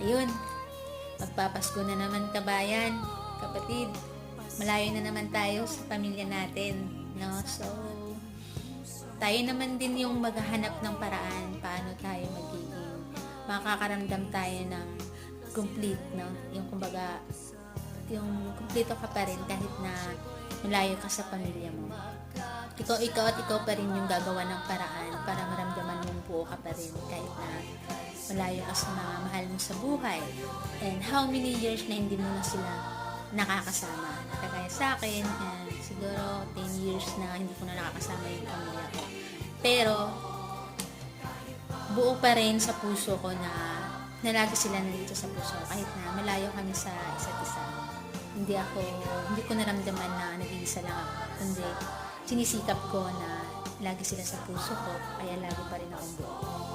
Ayun, magpapasko na naman kabayan, kapatid. Malayo na naman tayo sa pamilya natin, no? So, tayo naman din yung maghahanap ng paraan paano tayo makakaramdam tayo ng complete, no? Yung kumbaga, yung kumpleto ka pa rin kahit na malayo ka sa pamilya mo. Ikaw pa rin yung gagawa ng paraan para maramdaman mong buo ka pa rin kahit na malayo ka sa mga mahal mo sa buhay. And how many years na hindi mo na sila nakakasama. Kagaya sa akin, siguro 10 years na hindi ko na nakakasama yung pamilya ko. Pero, buo pa rin sa puso ko na lagi sila nandito sa puso kahit na malayo kami sa isa't isa. Hindi ko naramdaman na nag-iisa lang ako, kundi sinisikap ko na lagi sila sa puso ko, kaya lagi pa rin akong buo.